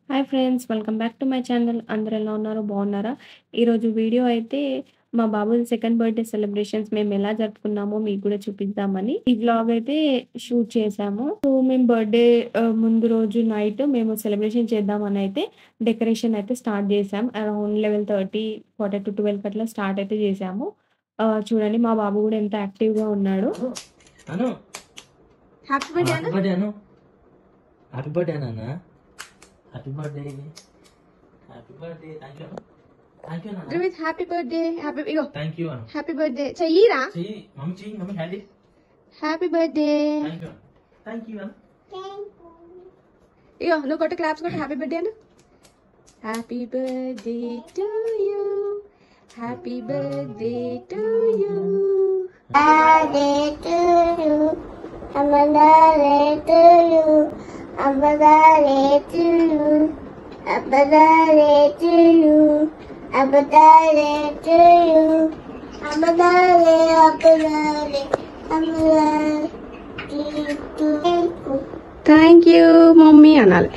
Hi friends, welcome back to my channel. అందరూ ఎలా ఉన్నారు? బాగున్నారా? ఈరోజు వీడియో అయితే మా బాబుది సెకండ్ బర్త్డే సెలబ్రేషన్స్ మేము ఎలా జరుపుకున్నామో మీకు కూడా చూపిద్దామని ఈ వ్లాగ్ అయితే షూట్ చేశాము. సో మేము బర్త్డే ముందు రోజు నైట్ మేము సెలబ్రేషన్ చేద్దామని అయితే డెకరేషన్ అయితే స్టార్ట్ చేసాం. అరౌండ్ 11:30 quarter to 12 అట్లా స్టార్ట్ అయితే చేసాము. చూడండి మా బాబు కూడా ఎంత యాక్టివ్గా ఉన్నాడు. Happy birthday Anu. Happy birthday నాన్న. Happy birthday. Happy birthday. Thank you Anu. Thank you నాన్న. Dhruvith happy birthday. హ్యాపీ ఇగో థాంక్యూ అను. హ్యాపీ బర్త్డే చెయ్యిరా. చెయ్యి మమ్మీ, చెయ్యి mummy. Hand happy birthday. Thank you Anu. Thank you Anu. ఇగో నువ్వు కొట్టు క్లాప్స్ కొట్టు. Happy birthday Anu. Happy birthday to you. Happy birthday to you. Thank you mummy అనాలి.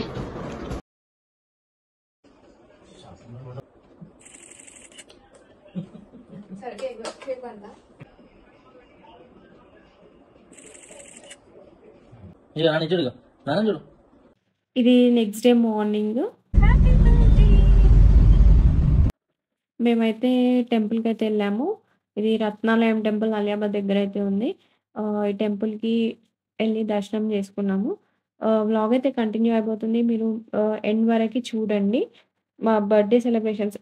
ఇది నాన్న చూడు, నాన్న చూడు. ఇది నెక్స్ట్ డే మార్నింగ్ మేమైతే టెంపుల్కి అయితే వెళ్ళాము. ఇది రత్నాలయం టెంపుల్ అలియాబాద్ దగ్గర అయితే ఉంది. ఈ టెంపుల్కి వెళ్ళి దర్శనం చేసుకున్నాము. వ్లాగ్ అయితే కంటిన్యూ అయిపోతుంది. మీరు ఎండ్ వరకు చూడండి. మా బర్త్డే సెలబ్రేషన్స్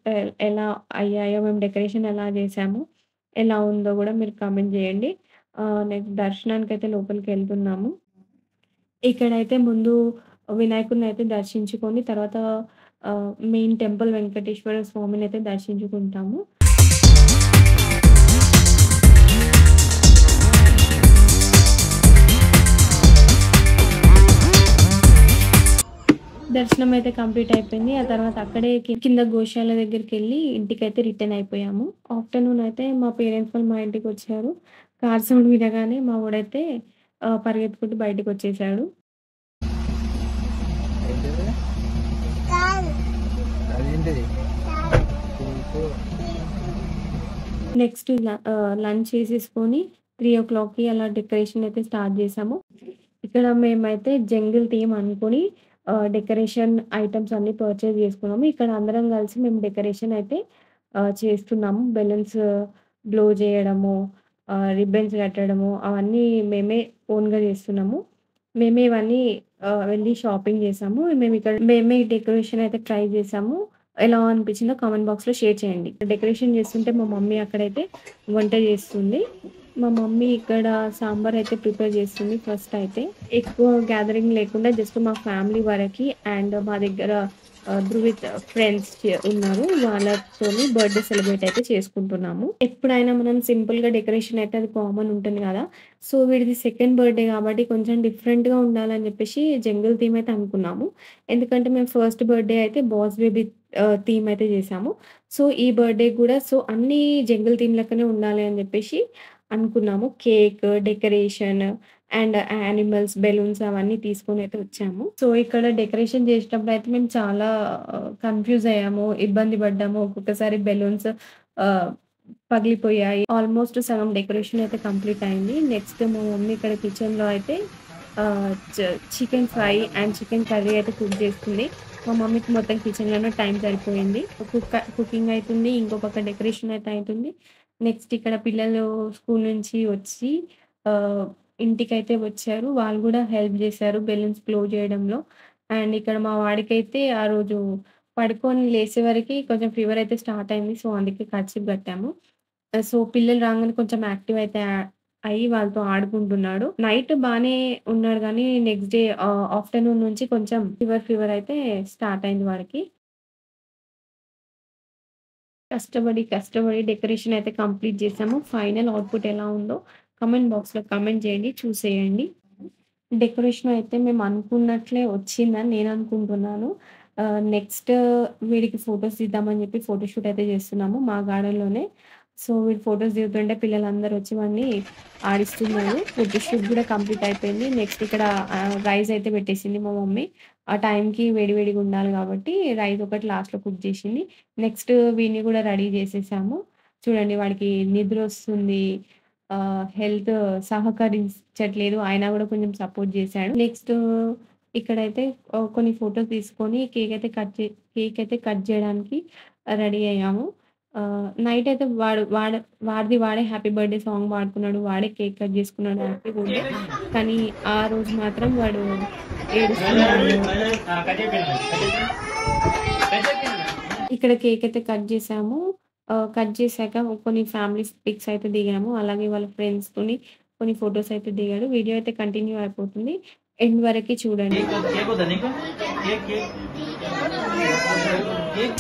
ఎలా అయ్యాయో, మేము డెకరేషన్ ఎలా చేసాము, ఎలా ఉందో కూడా మీరు కామెంట్ చేయండి. నెక్స్ట్ దర్శనానికి అయితే లోపలికి వెళ్తున్నాము. ఇక్కడైతే ముందు వినాయకుడిని అయితే దర్శించుకొని తర్వాత మెయిన్ టెంపుల్ వెంకటేశ్వర స్వామిని అయితే దర్శించుకుంటాము. దర్శనం అయితే కంప్లీట్ అయిపోయింది. ఆ తర్వాత అక్కడే కింద గోశాల దగ్గరికి వెళ్ళి ఇంటికి అయితే రిటర్న్ అయిపోయాము. ఆఫ్టర్నూన్ అయితే మా పేరెంట్స్ వాళ్ళు మా ఇంటికి వచ్చారు. కార్ సౌండ్ వినగానే మా వాడైతే పరిగెత్తుకుంటూ బయటకు వచ్చేసాడు. నెక్స్ట్ లంచ్ చేసేసుకొని 3 o'clockకి అలా డెకరేషన్ అయితే స్టార్ట్ చేసాము. ఇక్కడ మేమైతే జంగిల్ థీమ్ అనుకొని డెకరేషన్ ఐటమ్స్ అన్ని పర్చేజ్ చేసుకున్నాము. ఇక్కడ అందరం కలిసి మేము డెకరేషన్ అయితే చేస్తున్నాము. బెలూన్స్ బ్లో చేయడము, రిబ్బన్స్ కట్టడము అవన్నీ మేమే ఓన్గా చేస్తున్నాము. మేమే ఇవన్నీ వెళ్ళి షాపింగ్ చేసాము. మేమే డెకరేషన్ అయితే ట్రై చేసాము. ఎలా అనిపించిందో కామెంట్ బాక్స్లో షేర్ చేయండి. డెకరేషన్ చేస్తుంటే మా మమ్మీ అక్కడైతే వంట చేస్తుంది. మా మమ్మీ ఇక్కడ సాంబార్ అయితే ప్రిపేర్ చేస్తుంది. ఫస్ట్ అయితే ఎక్కువ గ్యాదరింగ్ లేకుండా జస్ట్ మా ఫ్యామిలీ వరకు అండ్ మా దగ్గర ధృవిత్ ఫ్రెండ్స్ ఉన్నారు, వాళ్ళతో బర్త్డే సెలబ్రేట్ అయితే చేసుకుంటున్నాము. ఎప్పుడైనా మనం సింపుల్గా డెకరేషన్ అయితే అది కామన్ ఉంటుంది కదా. సో వీడిది సెకండ్ బర్త్డే కాబట్టి కొంచెం డిఫరెంట్గా ఉండాలని చెప్పేసి జంగిల్ థీమ్ అయితే అనుకున్నాము. ఎందుకంటే మేము ఫస్ట్ బర్త్డే అయితే బాస్ బేబీ థీమ్ అయితే చేసాము. సో ఈ బర్త్డే కూడా సో అన్ని జంగిల్ థీమ్ లెక్కనే ఉండాలి అని చెప్పేసి అనుకున్నాము. Cake, decoration and animals, balloons అవన్నీ తీసుకొని అయితే వచ్చాము. సో ఇక్కడ డెకరేషన్ చేసేటప్పుడు అయితే మేము చాలా కన్ఫ్యూజ్ అయ్యాము, ఇబ్బంది పడ్డాము. ఒక్కొక్కసారి బెలూన్స్ పగిలిపోయాయి. ఆల్మోస్ట్ సగం డెకరేషన్ అయితే కంప్లీట్ అయింది. నెక్స్ట్ మా మమ్మీ ఇక్కడ కిచెన్లో అయితే chicken fry and chicken curry అయితే కుక్ చేస్తుంది. మా మమ్మీకి మొత్తం కిచెన్లోనే టైం సరిపోయింది. కుకింగ్ అవుతుంది, ఇంకో పక్క డెకరేషన్ అయితే అవుతుంది. నెక్స్ట్ ఇక్కడ పిల్లలు స్కూల్ నుంచి వచ్చి ఇంటికైతే వచ్చారు. వాళ్ళు కూడా హెల్ప్ చేశారు బెలూన్స్ బ్లో చేయడంలో. అండ్ ఇక్కడ మా వాడికైతే ఆ రోజు పడుకొని లేసే వరకు కొంచెం ఫీవర్ అయితే స్టార్ట్ అయింది. సో అందుకే కర్చీఫ్ కట్టాము. సో పిల్లలు రాగానే కొంచెం యాక్టివ్ అయితే అయ్యి వాళ్ళతో ఆడుకుంటున్నాడు. నైట్ బాగానే ఉన్నాడు కానీ నెక్స్ట్ డే ఆఫ్టర్నూన్ నుంచి కొంచెం ఫీవర్ అయితే స్టార్ట్ అయింది వాడికి. కష్టపడి డెకరేషన్ అయితే కంప్లీట్ చేసాము. ఫైనల్ అవుట్పుట్ ఎలా ఉందో కామెంట్ బాక్స్లో కామెంట్ చేయండి, చూసేయండి. డెకరేషన్ అయితే మేము అనుకున్నట్లే వచ్చిందని నేను అనుకుంటున్నాను. నెక్స్ట్ వీడికి ఫొటోస్ తీద్దామని చెప్పి ఫోటోషూట్ అయితే చేస్తున్నాము మా గార్డెన్లోనే. సో, వీడు ఫోటోస్ దిగుతుంటే పిల్లలందరూ వచ్చి వాడిని ఆడిస్తున్నారు. ఫోటో షూట్ గూడా కంప్లీట్ అయిపోయింది. నెక్స్ట్ ఇక్కడ రైస్ అయితే పెట్టేసింది మా మమ్మీ. ఆ టైంకి వేడి వేడిగా ఉండాలి గాబట్టి రైస్ ఒకటి లాస్ట్‌లో కుక్ జేసింది. నెక్స్ట్ వీడిని గూడా రెడీ జేసేసాము. చూడండి వాడికి నిద్రొస్తుంది. హెల్త్ సహకరించట్లేదు. అయినా గూడా కొంచెం సపోర్ట్ జేశాడు. నెక్స్ట్ ఇక్కడైతే కొన్ని ఫోటోస్ తీసుకొని కేక్ అయితే కట్ జేయడానికి రెడీ అయ్యాము. నైట్ అయితే వాడిది వాడే హ్యాపీ బర్త్‌డే సాంగ్ పాడుకున్నాడు. వాడే కేక్ కట్ చేసుకున్నాడు హ్యాపీగా ఉండే. కానీ ఆ రోజు మాత్రం వాడు ఏడుస్తున్నాడు. ఇక్కడ కేక్ అయితే కట్ చేసాము. కట్ చేశాక కొన్ని ఫ్యామిలీ పిక్స్ అయితే దిగాము. అలాగే వాళ్ళ ఫ్రెండ్స్‌తోని కొన్ని ఫోటోస్ అయితే దిగాడు. వీడియో అయితే కంటిన్యూ అయిపోతుంది. ఎండ్ వరకి చూడండి. కేక్ వద్దా నీకు? కేక్ కేక్ కేక్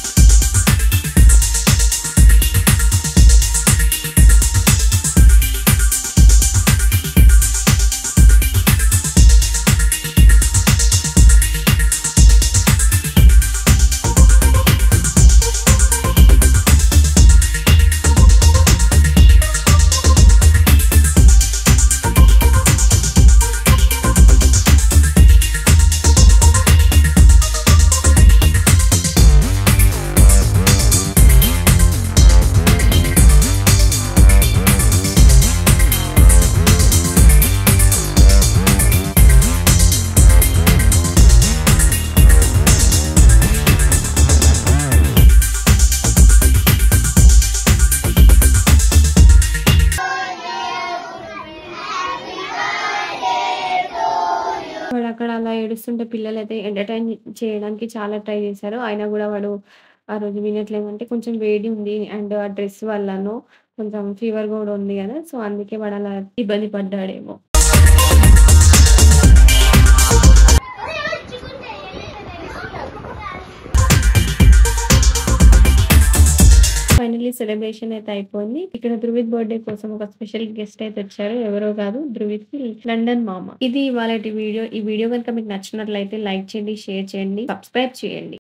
వాడక్కడ అలా ఏడుస్తుంటే పిల్లలైతే ఎంటర్‌టైన్ చేయడానికి చాలా ట్రై చేశారు. అయినా గూడా వాడు ఆ రోజు వినట్లేదంటే కొంచెం వేడి ఉంది. అండ్ ఆ డ్రెస్ వల్లనో కొంచెం ఫీవర్ గూడా ఉంది గదా! సో, అందుకే వాడలా ఇబ్బంది పడ్డాడేమో. ఫైనల్లీ సెలబ్రేషన్ అయితే అయిపోయింది. ఇక్కడ ధృవిత్ బర్త్‌డే కోసం ఒక స్పెషల్ గెస్ట్ అయితే వచ్చారు. ఎవరో కాదు ధృవిత్‌కి లండన్ మామ. ఇది ఇవాళటి వీడియో. ఈ వీడియో గనుక మీకు నచ్చినట్లయితే లైక్ చేయండి, షేర్ చేయండి, సబ్స్క్రైబ్ చేయండి.